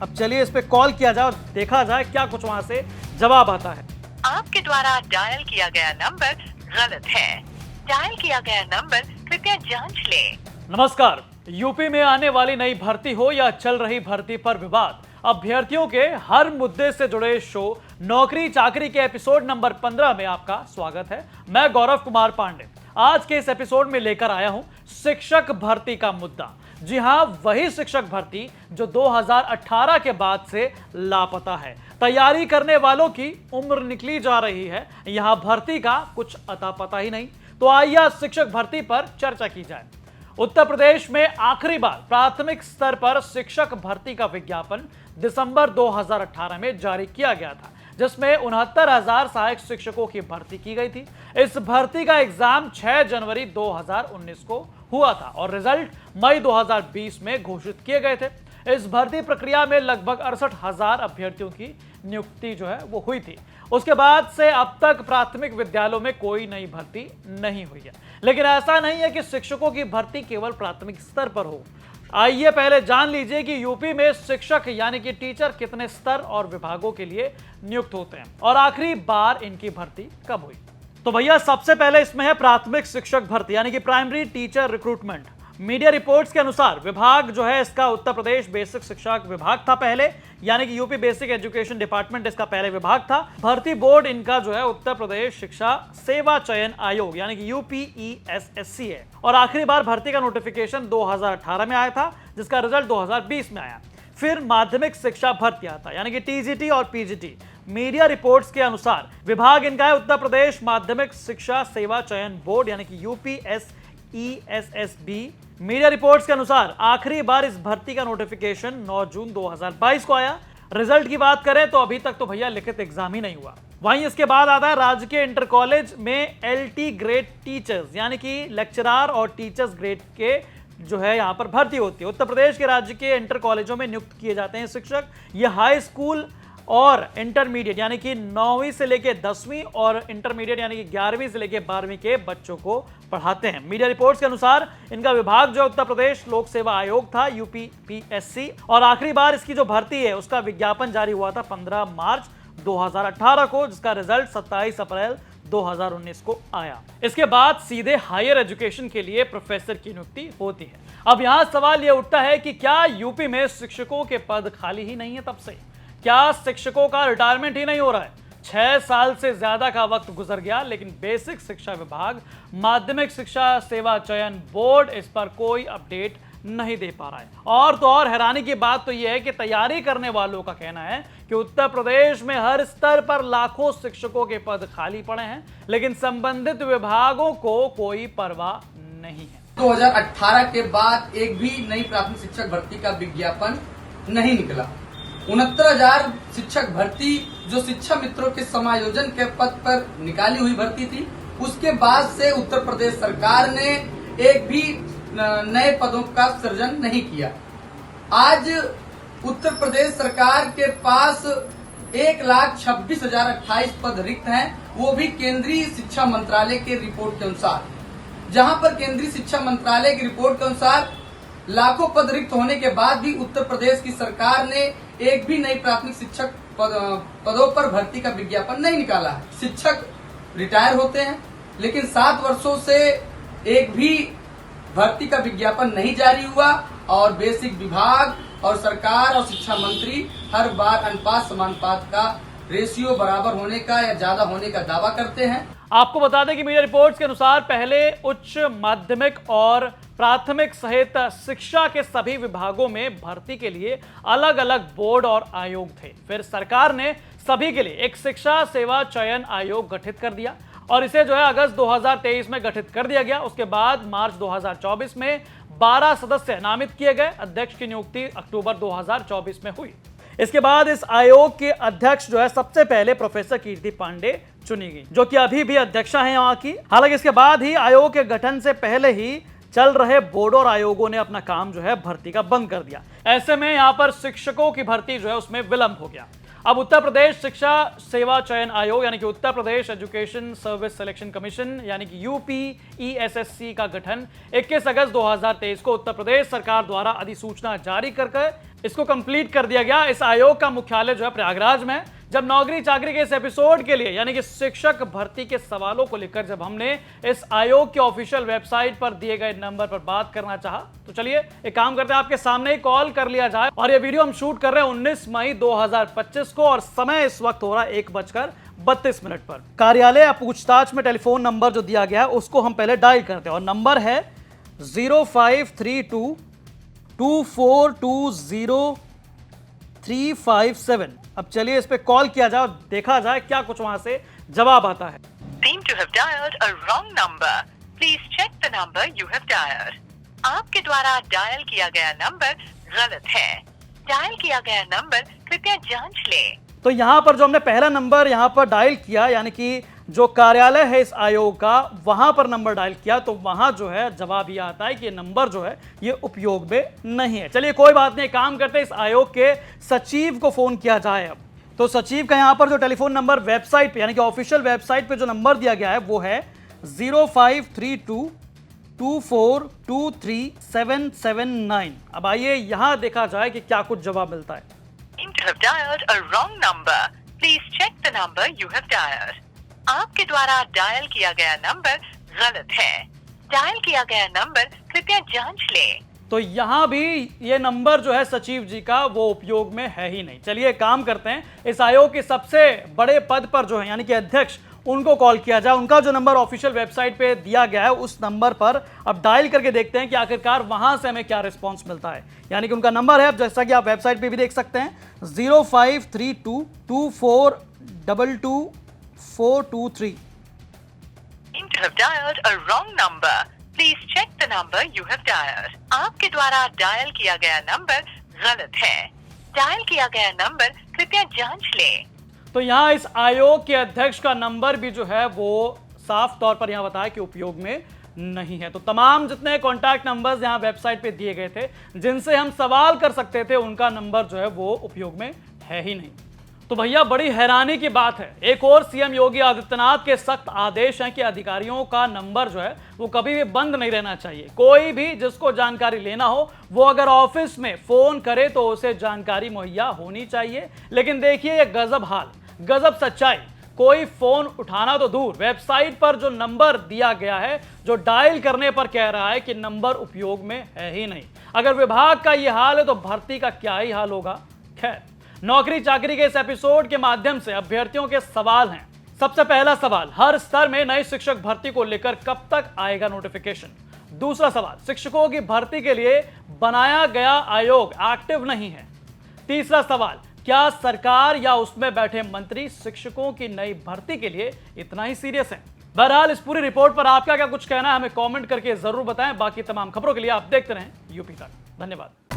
अब चलिए इस पे कॉल किया जाए और देखा जाए क्या कुछ वहां से जवाब आता है। आपके द्वारा डायल किया गया नंबर गलत है। डायल किया गया नंबर कृपया जांच लें। नमस्कार। यूपी में आने वाली नई भर्ती हो या चल रही भर्ती पर विवाद, अभ्यर्थियों के हर मुद्दे से जुड़े शो नौकरी चाकरी के एपिसोड नंबर 15 में आपका स्वागत है। मैं गौरव कुमार पांडे आज के इस एपिसोड में लेकर आया हूं शिक्षक भर्ती का मुद्दा। जी हां, वही शिक्षक भर्ती जो 2018 के बाद से लापता है। तैयारी करने वालों की उम्र निकली जा रही है, यहां भर्ती का कुछ अता पता ही नहीं। तो आइए शिक्षक भर्ती पर चर्चा की जाए। उत्तर प्रदेश में आखिरी बार प्राथमिक स्तर पर शिक्षक भर्ती का विज्ञापन दिसंबर 2018 में जारी किया गया था, जिसमें 69,000 सहायक शिक्षकों की भर्ती की गई थी। इस भर्ती का एग्जाम 6 जनवरी 2019 को हुआ था और रिजल्ट मई 2020 में घोषित किए गए थे। इस भर्ती प्रक्रिया में लगभग 68,000 अभ्यर्थियों की नियुक्ति जो है वो हुई थी। उसके बाद से अब तक प्राथमिक विद्यालयों में कोई नई भर्ती नहीं हुई है। लेकिन ऐसा नहीं है कि शिक्षकों की भर्ती केवल प्राथमिक स्तर पर हो। आइए पहले जान लीजिए कि यूपी में शिक्षक यानी कि टीचर कितने स्तर और विभागों के लिए नियुक्त होते हैं और आखिरी बार इनकी भर्ती कब हुई। तो भैया सबसे पहले इसमें है प्राथमिक शिक्षक भर्ती यानी कि primary teacher recruitment. Media reports के अनुसार विभाग जो है इसका उत्तर प्रदेश बेसिक शिक्षा विभाग था पहले, यानी कि यूपी बेसिक एजुकेशन डिपार्टमेंट इसका पहले विभाग था। भर्ती बोर्ड इनका जो है उत्तर प्रदेश शिक्षा सेवा चयन आयोग यानी कि UPESSC है और आखिरी बार भर्ती का नोटिफिकेशन 2018 में आया था, जिसका रिजल्ट 2020 में आया। फिर माध्यमिक शिक्षा भर्ती आता यानी कि TGT और PGT। मीडिया रिपोर्ट्स के अनुसार विभाग इनका है उत्तर प्रदेश माध्यमिक शिक्षा सेवा चयन बोर्ड यानी कि UPSESSB। मीडिया रिपोर्ट्स के अनुसार आखिरी बार इस भर्ती का नोटिफिकेशन 9 जून 2022 को आया। रिजल्ट की बात करें तो अभी तक तो भैया लिखित एग्जाम ही नहीं हुआ। वहीं इसके बाद आता है राजकीय इंटर कॉलेज में LT ग्रेड टीचर्स यानी कि लेक्चरर और टीचर्स ग्रेड के जो है यहाँ पर भर्ती होती है। उत्तर प्रदेश के राजकीय इंटर कॉलेजों में नियुक्त किए जाते हैं शिक्षक। ये हाई स्कूल और इंटरमीडिएट यानी कि 9वीं से लेके 10वीं और इंटरमीडिएट यानी कि 11वीं से लेके 12वीं के बच्चों को पढ़ाते हैं। मीडिया रिपोर्ट्स के अनुसार इनका विभाग जो उत्तर प्रदेश लोक सेवा आयोग था UPPSC और आखिरी बार इसकी जो भर्ती है उसका विज्ञापन जारी हुआ था 15 मार्च 2018 को, जिसका रिजल्ट 27 अप्रैल 2019 को आया। इसके बाद सीधे हायर एजुकेशन के लिए प्रोफेसर की नियुक्ति होती है। अब यहां सवाल यह उठता है कि क्या यूपी में शिक्षकों के पद खाली ही नहीं है तब से? क्या शिक्षकों का रिटायरमेंट ही नहीं हो रहा है? 6 साल से ज्यादा का वक्त गुजर गया लेकिन बेसिक शिक्षा विभाग माध्यमिक शिक्षा सेवा चयन बोर्ड इस पर कोई अपडेट नहीं दे पा रहा है। और तो और हैरानी की बात तो यह है कि तैयारी करने वालों का कहना है कि उत्तर प्रदेश में हर स्तर पर लाखों शिक्षकों के पद खाली पड़े हैं लेकिन संबंधित विभागों को कोई परवाह नहीं है। 2018 के बाद एक भी नई प्राथमिक शिक्षक भर्ती का विज्ञापन नहीं निकला। 69,000 शिक्षक भर्ती जो शिक्षा मित्रों के समायोजन के पद पर निकाली हुई भर्ती थी, उसके बाद से उत्तर प्रदेश सरकार ने एक भी नए पदों का सृजन नहीं किया। आज उत्तर प्रदेश सरकार के पास 1,26,028 पद रिक्त हैं, वो भी केंद्रीय शिक्षा मंत्रालय के रिपोर्ट के अनुसार, जहां पर केंद्रीय शिक्षा मंत्रालय की रिपोर्ट के अनुसार लाखों पद रिक्त होने के बाद भी उत्तर प्रदेश की सरकार ने एक भी नई प्राथमिक शिक्षक पदों पर भर्ती का विज्ञापन नहीं निकाला है। शिक्षक रिटायर होते हैं लेकिन 7 वर्षों से एक भी भर्ती का विज्ञापन नहीं जारी हुआ और बेसिक विभाग और सरकार और शिक्षा मंत्री हर बार अनुपात समानुपात का रेशियो बराबर होने का या ज्यादा होने का दावा करते हैं। आपको बता दें कि मीडिया रिपोर्ट्स के अनुसार पहले उच्च माध्यमिक और प्राथमिक सहित शिक्षा के सभी विभागों में भर्ती के लिए अलग अलग बोर्ड और आयोग थे। फिर सरकार ने सभी के लिए एक शिक्षा सेवा चयन आयोग गठित कर दिया और इसे जो है अगस्त 2023 में गठित कर दिया गया। उसके बाद मार्च 2024 में 12 सदस्य नामित किए गए। अध्यक्ष की नियुक्ति अक्टूबर 2024 में हुई। इसके बाद इस आयोग के अध्यक्ष जो है सबसे पहले प्रोफेसर कीर्ति पांडे चुनी गई, जो कि अभी भी अध्यक्षा हैं यहाँ की। हालांकि इसके बाद ही आयोग के गठन से पहले ही चल रहे बोर्ड और आयोगों ने अपना काम जो है भर्ती का बंद कर दिया। ऐसे में यहाँ पर शिक्षकों की भर्ती जो है उसमें विलंब हो गया। अब उत्तर प्रदेश शिक्षा सेवा चयन आयोग यानी कि Uttar Pradesh education service selection commission यानी कि UPESSC का गठन 21 अगस्त 2023 को उत्तर प्रदेश सरकार द्वारा अधिसूचना जारी कर इसको कंप्लीट कर दिया गया। इस आयोग का मुख्यालय जो है प्रयागराज में है। जब नौकरी चाकरी के इस एपिसोड के लिए यानी कि शिक्षक भर्ती के सवालों को लेकर जब हमने इस आयोग के ऑफिशियल वेबसाइट पर दिए गए नंबर पर बात करना चाहा, तो चलिए एक काम करते हैं, आपके सामने ही कॉल कर लिया जाए। और ये वीडियो हम शूट कर रहे हैं 19 मई 2025 को और समय इस वक्त हो रहा है 1:32 पर। कार्यालय या पूछताछ में टेलीफोन नंबर जो दिया गया है उसको हम पहले डायल करते हैं और नंबर है 05322420 अब चलिए इस पे कॉल किया जाए और देखा जाए क्या कुछ वहां से जवाब आता है। Seem to have dialed a wrong number. Please check the number you have dialed. आपके द्वारा डायल किया गया नंबर गलत है। डायल किया गया नंबर कृपया जांच लें। तो यहां पर जो हमने पहला नंबर यहां पर डायल किया यानी कि जो कार्यालय है इस आयोग का वहां पर नंबर डायल किया तो वहां जो है जवाब ये आता है कि ये नंबर जो है ये उपयोग में नहीं है। चलिए कोई बात नहीं, काम करते हैं इस आयोग के सचिव को फोन किया जाए। अब तो सचिव का यहां पर जो टेलीफोन नंबर वेबसाइट पे यानी कि ऑफिशियल वेबसाइट पे जो नंबर दिया गया है वो है 053224237779। अब आइए यहां देखा जाए कि क्या कुछ जवाब मिलता है। Seem to have dialed a wrong number. Please check the number you have dialed. आपके द्वारा डायल किया गया नंबर गलत है। डायल किया गया नंबर कृपया जांच लें। तो यहां भी ये नंबर जो है सचिव जी का वो उपयोग में है ही नहीं। चलिए काम करते हैं, इस आयोग के सबसे बड़े पद पर जो है यानी कि अध्यक्ष उनको कॉल किया जाए। उनका जो नंबर ऑफिशियल वेबसाइट पे दिया गया है उस नंबर पर अब डायल करके देखते हैं कि आखिरकार वहां से हमें क्या रिस्पॉन्स मिलता है। यानी कि उनका नंबर है, अब जैसा कि आप वेबसाइट पे भी देख सकते हैं 053224222423। Seem to have dialed a wrong number. Please check the number you have dialed. आपके द्वारा डायल किया गया नंबर गलत है। डायल किया गया नंबर कृपया जांच लें। तो यहाँ इस आयोग के अध्यक्ष का नंबर भी जो है वो साफ तौर पर यहाँ बताया कि उपयोग में नहीं है। तो तमाम जितने कॉन्टैक्ट नंबर्स यहाँ वेबसाइट पे दिए गए थे जिनसे हम सवाल कर सकते थे उनका नंबर जो है वो उपयोग में है ही नहीं। तो भैया बड़ी हैरानी की बात है, एक और सीएम योगी आदित्यनाथ के सख्त आदेश हैं कि अधिकारियों का नंबर जो है वो कभी भी बंद नहीं रहना चाहिए। कोई भी जिसको जानकारी लेना हो वो अगर ऑफिस में फोन करे तो उसे जानकारी मुहैया होनी चाहिए। लेकिन देखिए ये गजब हाल, गजब सच्चाई, कोई फोन उठाना तो दूर, वेबसाइट पर जो नंबर दिया गया है जो डायल करने पर कह रहा है कि नंबर उपयोग में है ही नहीं। अगर विभाग का ये हाल है तो भर्ती का क्या ही हाल होगा। खैर, नौकरी चाकरी के इस एपिसोड के माध्यम से अभ्यर्थियों के सवाल हैं। सबसे पहला सवाल, हर स्तर में नई शिक्षक भर्ती को लेकर कब तक आएगा नोटिफिकेशन। दूसरा सवाल, शिक्षकों की भर्ती के लिए बनाया गया आयोग एक्टिव नहीं है। तीसरा सवाल, क्या सरकार या उसमें बैठे मंत्री शिक्षकों की नई भर्ती के लिए इतना ही सीरियस हैं। बहरहाल इस पूरी रिपोर्ट पर आपका क्या कुछ कहना है हमें कमेंट करके जरूर बताएं। बाकी तमाम खबरों के लिए आप देखते रहें यूपी तक। धन्यवाद।